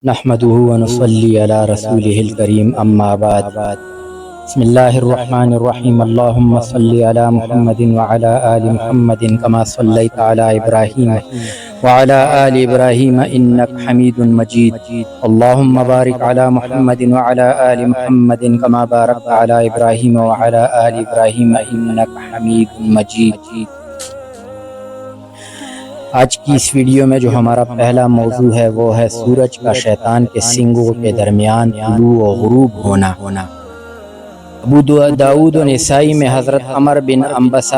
نحمده ونصلي على رسوله الكريم اما بعد بسم الله الرحمن الرحيم اللهم صل على محمد وعلى آل محمد كما صليت على إبراهيم وعلى آل إبراهيم إنك حميد مجيد اللهم بارك على محمد وعلى آل محمد كما باركت على إبراهيم وعلى آل إبراهيم إنك حميد مجيد۔ آج کی اس ویڈیو میں جو ہمارا پہلا موضوع ہے وہ ہے سورج کا شیطان کے سنگوں کے درمیان طلوع و غروب ہونا۔ ابو داؤد و نسائی میں حضرت عمر بن انبسہ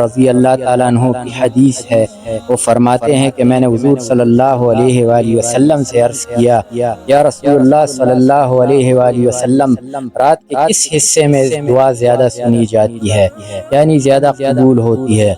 رضی اللہ تعالیٰ عنہ کی حدیث ہے، وہ فرماتے ہیں کہ میں نے حضور صلی اللہ علیہ وآلہ وسلم سے عرض کیا، یا رسول اللہ صلی اللہ علیہ وآلہ وسلم، رات کے کس حصے میں دعا زیادہ سنی جاتی ہے، یعنی زیادہ قبول ہوتی ہے؟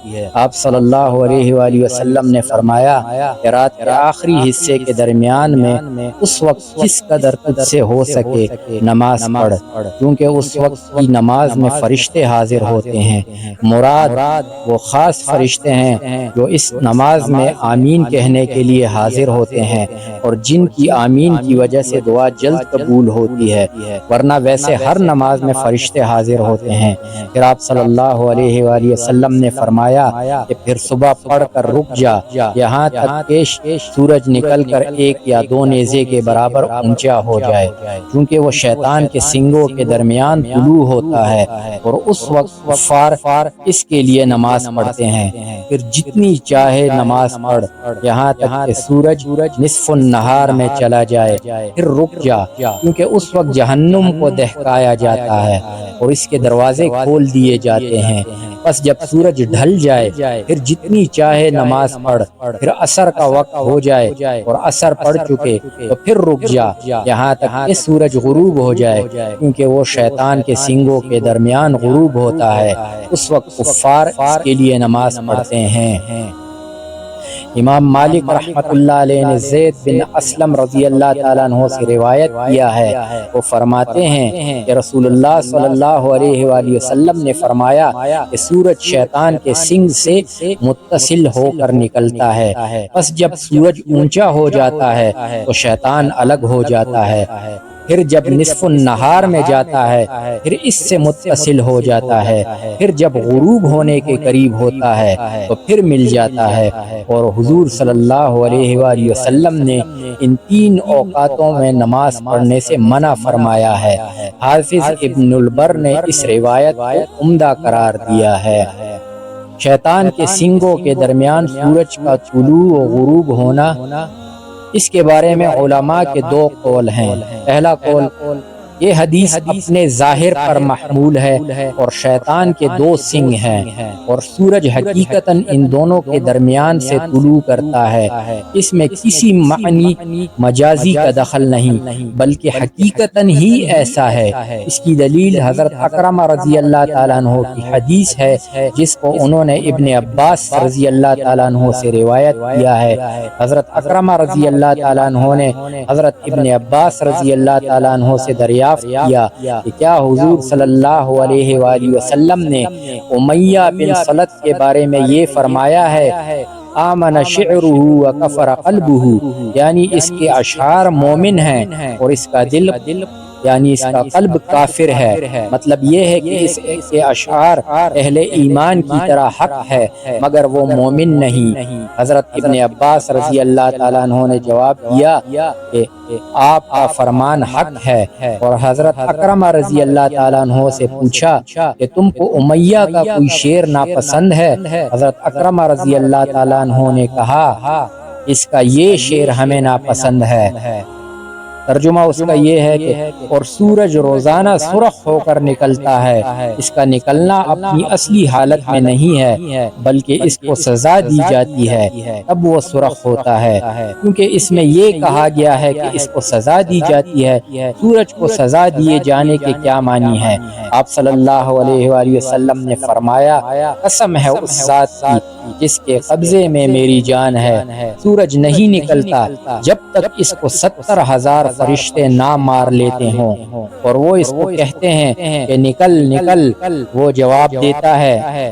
آپ صلی اللہ علیہ وآلہ وسلم نے فرمایا کہ رات کے آخری حصے کے درمیان میں اس وقت جس قدر تجھ سے ہو سکے نماز پڑھ، کیونکہ اس وقت کی نماز میں فرشتے حاضر ہوتے ہیں۔ مراد وہ خاص فرشتے ہیں جو اس نماز میں آمین کہنے کے لیے حاضر ہوتے ہیں اور جن کی آمین کی وجہ سے دعا جلد قبول ہوتی ہے، ورنہ ویسے ہر نماز میں فرشتے حاضر ہوتے ہیں۔ پھر آپ صلی اللہ علیہ وآلہ وسلم نے فرمایا کہ پھر صبح پڑھ کر رک جا یہاں تک کہ سورج نکل کر 1 یا 2 نیزے کے برابر اونچا ہو جائے، کیونکہ وہ شیطان کے سنگوں کے درمیان طلوع ہوتا ہے اور اس وقت کفار اس کے لیے نماز پڑھتے ہیں۔ پھر جتنی چاہے نماز پڑھ یہاں تک کہ سورج نصف النہار میں چلا جائے، پھر رک جا، کیونکہ اس وقت جہنم کو دہکایا جاتا ہے اور اس کے دروازے کھول دیے جاتے ہیں۔ بس جب سورج ڈھل جائے پھر جتنی چاہے نماز پڑھ، پھر عصر کا وقت ہو جائے اور عصر پڑھ چکے تو پھر رک جا یہاں تک کہ سورج غروب ہو جائے، کیونکہ وہ شیطان کے سنگوں کے درمیان غروب ہوتا ہے، اس وقت کفار اس کے لیے نماز پڑھتے ہیں۔ امام مالک رحمۃ اللہ علیہ نے زید بن اسلم رضی اللہ تعالیٰ عنہ سے روایت کیا ہے، وہ فرماتے ہیں کہ رسول اللہ صلی اللہ علیہ وآلہ وسلم نے فرمایا کہ سورج شیطان کے سنگ سے متصل ہو کر نکلتا ہے، بس جب سورج اونچا ہو جاتا ہے تو شیطان الگ ہو جاتا ہے، پھر جب نصف النہار میں جاتا ہے پھر اس سے متصل ہو جاتا ہے، پھر جب غروب ہونے کے قریب ہوتا ہے تو پھر مل جاتا ہے۔ اور حضور صلی اللہ علیہ وآلہ وسلم نے ان 3 اوقاتوں میں نماز پڑھنے سے منع فرمایا ہے۔ حافظ ابن البر نے اس روایت کو عمدہ قرار دیا ہے۔ شیطان کے سنگوں کے درمیان سورج کا طلوع و غروب ہونا، اس کے بارے میں علماء کے 2 قول ہیں۔ پہلا قول، یہ حدیث اپنے ظاہر پر محمول ہے اور شیطان کے 2 سنگ ہیں اور سورج حقیقتاً ان دونوں کے درمیان سے طلوع کرتا ہے، اس میں کسی معنی مجازی کا دخل نہیں بلکہ حقیقتاً ہی ایسا ہے۔ اس کی دلیل حضرت اکرم رضی اللہ تعالیٰ عنہ کی حدیث ہے جس کو انہوں نے ابن عباس رضی اللہ تعالیٰ عنہ سے روایت کیا ہے۔ حضرت اکرم رضی اللہ تعالیٰ عنہ نے حضرت ابن عباس رضی اللہ تعالیٰ عنہ سے دریافت کیا کہ کیا حضور صلی اللہ علیہ وآلہ وسلم نے امیہ بن صلت کے بارے میں یہ فرمایا ہے، آمن شعرہ وکفر قلبہ، یعنی اس کے اشعار مومن ہیں اور اس کا دل یعنی اس کا قلب کافر ہے، مطلب یہ ہے کہ اس کے اشعار اہل ایمان کی طرح حق ہے مگر وہ مومن نہیں۔ حضرت ابن عباس رضی اللہ تعالیٰ عنہ نے جواب دیا کہ آپ کا فرمان حق ہے، اور حضرت اکرم رضی اللہ تعالیٰ عنہ سے پوچھا کہ تم کو امیہ کا کوئی شعر ناپسند ہے؟ حضرت اکرم رضی اللہ تعالیٰ عنہ نے کہا اس کا یہ شعر ہمیں ناپسند ہے۔ ترجمہ اس کا یہ ہے کہ اور سورج روزانہ سرخ ہو کر نکلتا ہے، اس کا نکلنا اپنی اصلی حالت میں نہیں ہے بلکہ اس کو سزا دی جاتی ہے تب وہ سرخ ہوتا ہے، کیونکہ اس میں یہ کہا گیا ہے کہ اس کو سزا دی جاتی ہے۔ سورج کو سزا دیے جانے کے کیا معنی ہے؟ آپ صلی اللہ علیہ وآلہ وسلم نے فرمایا، قسم ہے اس ذات کی جس کے قبضے میں میری جان ہے، سورج نہیں نکلتا جب تک اس کو 70,000 فرشتے نہ مار لیتے ہوں، اور وہ اس کو کہتے ہیں کہ نکل نکل، وہ جواب دیتا ہے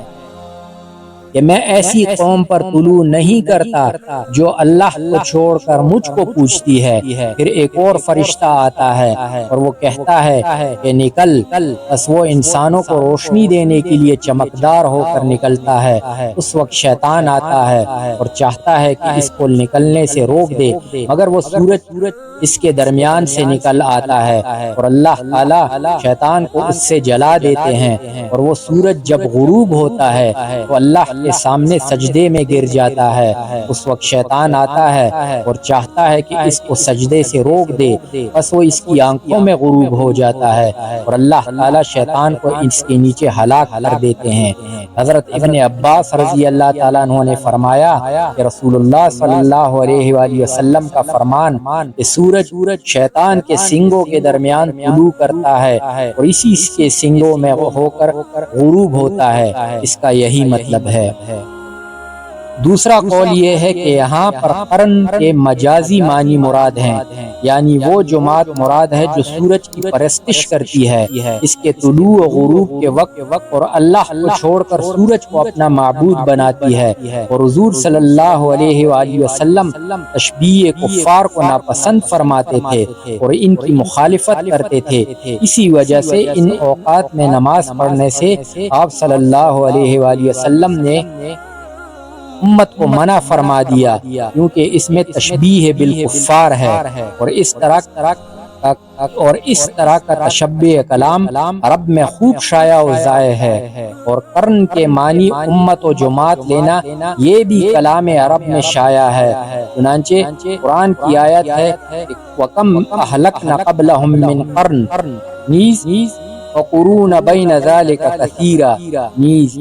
کہ میں ایسی قوم پر طلوع نہیں کرتا جو اللہ کو چھوڑ کر مجھ کو پوچھتی ہے۔ پھر ایک اور فرشتہ آتا ہے اور وہ کہتا ہے کہ نکل، بس وہ انسانوں کو روشنی دینے کے لیے چمکدار ہو کر نکلتا ہے۔ اس وقت شیطان آتا ہے اور چاہتا ہے کہ اس کو نکلنے سے روک دے، مگر وہ سورج اس کے درمیان سے نکل آتا ہے اور اللہ تعالیٰ شیطان کو اس سے جلا دیتے ہیں، اور وہ سورج جب غروب ہوتا ہے تو اللہ کے سامنے سجدے میں گر جاتا ہے۔ اس وقت شیطان آتا ہے اور چاہتا ہے کہ اس کو سجدے سے روک دے، بس وہ اس کی آنکھوں میں غروب ہو جاتا ہے اور اللہ تعالیٰ شیطان کو اس کے نیچے ہلاک کر دیتے ہیں۔ حضرت ابن عباس رضی اللہ تعالیٰ عنہ نے فرمایا کہ رسول اللہ صلی اللہ علیہ وآلہ وسلم کا فرمان کہ سورج شیطان کے سنگوں کے درمیان طلوع کرتا ہے اور اسی کے سنگوں میں ہو کر غروب ہوتا ہے، اس کا یہی مطلب ہے۔ دوسرا قول یہ ہے کہ یہاں پر قرن کے مجازی معنی مراد ہیں، یعنی وہ جماعت مراد ہے جو سورج کی پرستش کرتی ہے اس کے طلوع و غروب کے وقت اور اللہ کو چھوڑ کر سورج کو اپنا معبود بناتی ہے۔ اور حضور صلی اللہ علیہ وآلہ وسلم تشبیہ کفار کو ناپسند فرماتے تھے اور ان کی مخالفت کرتے تھے، اسی وجہ سے ان اوقات میں نماز پڑھنے سے آپ صلی اللہ علیہ وآلہ وسلم نے امت کو منع فرما دیا، کیونکہ اس میں تشبیہ بالکفار ہے، اور اس طرح کا تشبیہ کلام عرب میں خوب شائع و ذائع ہے۔ اور قرن کے معنی امت و جماعت لینا یہ بھی کلام عرب میں شائع ہے، چنانچہ قرآن کی آیت ہے وَكَمْ أَهْلَكْنَا قَبْلَهُمْ مِنْ قَرْنٍ نیز وقرون بین ذالک کثیرا نیز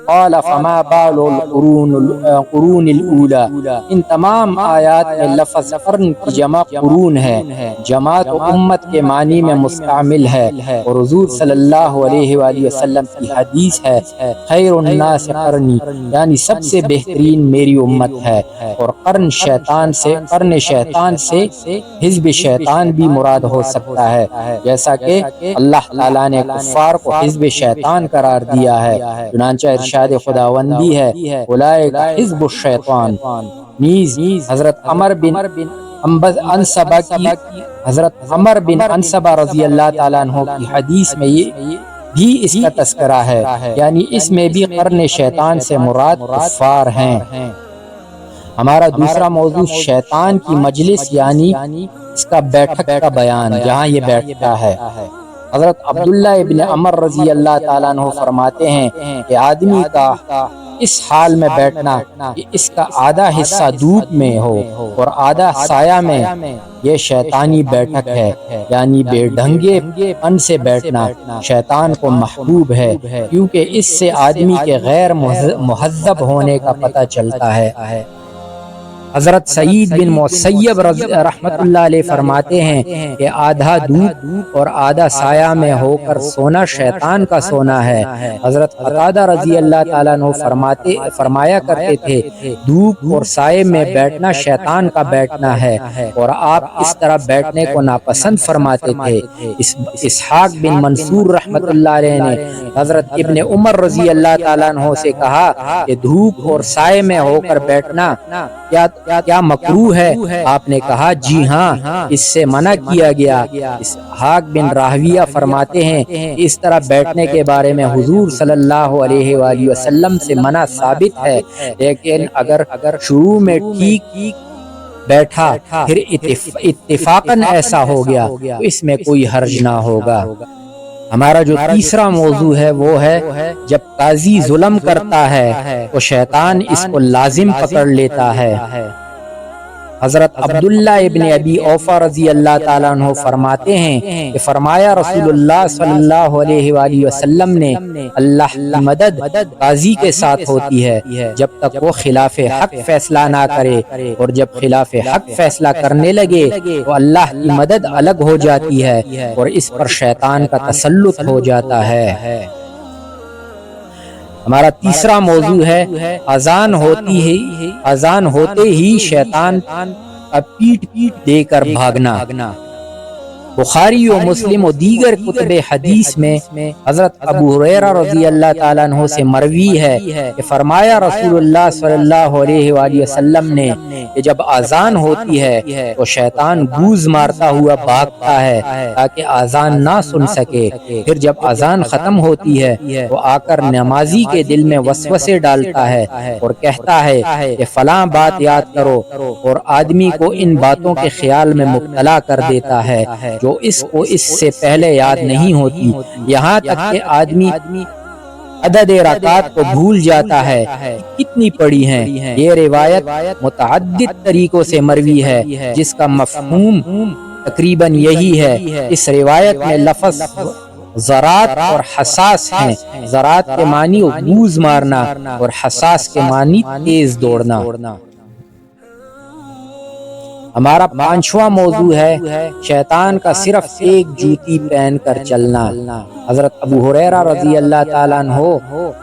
قال فما بال القرون الاولی۔ ان تمام آیات میں لفظ قرن کی جمع قرون ہے، جماعت و امت کے معنی میں مستعمل ہے، اور حضور صلی اللہ علیہ وآلہ وسلم کی حدیث ہے خیر الناس قرنی، یعنی سب سے بہترین میری امت ہے۔ اور قرن شیطان سے حزب شیطان بھی مراد ہو سکتا ہے، جیسا کہ اللہ تعالیٰ نے کفار کو حزب شیطان قرار دیا ہے، چنانچہ ارشاد خداوندی ہے اولئک حزب الشیطان۔ نیز حضرت عمر بن انصبہ رضی اللہ تعالیٰ عنہ کی حدیث میں یہ بھی اس کا تذکرہ ہے، یعنی اس میں بھی قرن شیطان سے مراد کفار ہیں۔ ہمارا دوسرا موضوع شیطان کی مجلس یعنی اس کا بیٹھک کا بیان، جہاں یہ بیٹھتا ہے۔ حضرت عبداللہ ابن عمر رضی اللہ تعالیٰ عنہ فرماتے ہیں کہ آدمی کا اس حال میں بیٹھنا کہ اس کا آدھا حصہ دھوپ میں ہو اور آدھا سایہ میں، یہ شیطانی بیٹھک ہے، یعنی بے ڈھنگے پن سے بیٹھنا شیطان کو محبوب ہے، کیونکہ اس سے آدمی کے غیر مہذب ہونے کا پتہ چلتا ہے۔ حضرت سعید بن مسیب رحمت اللہ علیہ فرماتے ہیں کہ آدھا دھوپ اور آدھا سایہ میں ہو کر سونا شیطان کا سونا ہے۔ حضرت قتادہ رضی اللہ تعالیٰ عنہ فرمایا کرتے تھے دھوپ اور سائے میں بیٹھنا شیطان کا بیٹھنا ہے، اور آپ اس طرح بیٹھنے کو ناپسند فرماتے تھے۔ اسحاق بن منصور رحمت اللہ علیہ نے حضرت ابن عمر رضی اللہ تعالیٰ عنہ سے کہا کہ دھوپ اور سائے میں ہو کر بیٹھنا کیا مکروہ ہے؟ آپ نے کہا جی ہاں، اس سے منع کیا گیا۔ اسحاق بن راہویہ فرماتے ہیں کہ اس طرح بیٹھنے کے بارے میں حضور صلی اللہ علیہ وآلہ وسلم سے منع ثابت ہے، لیکن اگر شروع میں ٹھیک بیٹھا پھر اتفاقاً ایسا ہو گیا تو اس میں کوئی حرج نہ ہوگا۔ ہمارا جو تیسرا موضوع ہے وہ ہے جب قاضی ظلم کرتا ہے تو شیطان اس کو لازم پکڑ لیتا ہے۔ حضرت عبداللہ ابن ابی اوفا رضی اللہ تعالیٰ عنہ فرماتے ہیں کہ فرمایا رسول اللہ صلی اللہ علیہ وآلہ وسلم نے اللہ کی مدد قاضی کے ساتھ ہوتی ہے جب تک وہ خلاف حق فیصلہ نہ کرے، اور جب خلاف حق فیصلہ کرنے لگے تو اللہ کی مدد الگ ہو جاتی ہے اور اس پر شیطان کا تسلط ہو جاتا ہے۔ ہمارا تیسرا موضوع ہے اذان ہوتے ہی شیطان کا پیٹ دے کر بھاگنا۔ بخاری و مسلم و دیگر کتب حدیث میں حضرت ابو ہریرہ رضی اللہ تعالیٰ عنہ سے مروی ہے کہ فرمایا رسول اللہ صلی اللہ علیہ وآلہ وسلم نے کہ جب اذان ہوتی ہے تو شیطان گوز مارتا ہوا بھاگتا ہے تاکہ اذان نہ سن سکے، پھر جب اذان ختم ہوتی ہے تو آ کر نمازی کے دل میں وسوسے ڈالتا ہے اور کہتا ہے کہ فلاں بات یاد کرو، اور آدمی کو ان باتوں کے خیال میں مبتلا کر دیتا ہے جو اس کو اس سے پہلے یاد نہیں ہوتی، یہاں تک کہ آدمی عدد رکعات کو بھول جاتا ہے کتنی پڑھی ہیں۔ یہ روایت متعدد طریقوں سے مروی ہے جس کا مفہوم تقریباً یہی ہے۔ اس روایت میں لفظ ذرات اور حساس ہیں۔ ذرات کے معنی گوز مارنا اور حساس کے معنی تیز دوڑنا۔ ہمارا پانچواں موضوع ہے شیطان کا صرف ایک جوتی پہن کر چلنا۔ حضرت ابو ہریرہ رضی اللہ تعالیٰ عنہ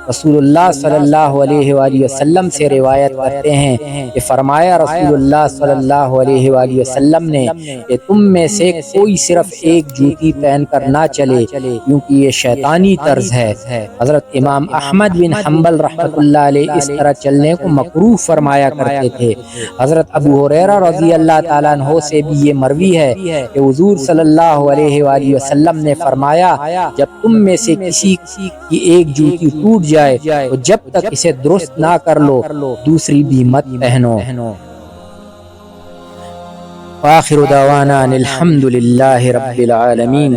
رسول اللہ صلی اللہ علیہ وآلہ وسلم سے روایت کرتے ہیں کہ فرمایا رسول اللہ صلی اللہ علیہ وآلہ وسلم نے کہ تم میں سے کوئی صرف ایک جوتی پہن کر نہ چلے کیونکہ یہ شیطانی طرز ہے۔ حضرت امام احمد بن حنبل رحمۃ اللہ علیہ اس طرح چلنے کو مکروہ فرمایا کرتے تھے۔ حضرت ابو ہریرہ رضی اللہ تعالیٰ عنہ سے بھی یہ مروی ہے کہ حضور صلی اللہ علیہ وآلہ وسلم نے فرمایا جب تم میں سے کسی کی ایک جوتی ٹوٹ جائے تو جب تک اسے درست نہ کر لو دوسری بھی مت پہنو۔ وآخر دعوانا الحمد للہ رب العالمین۔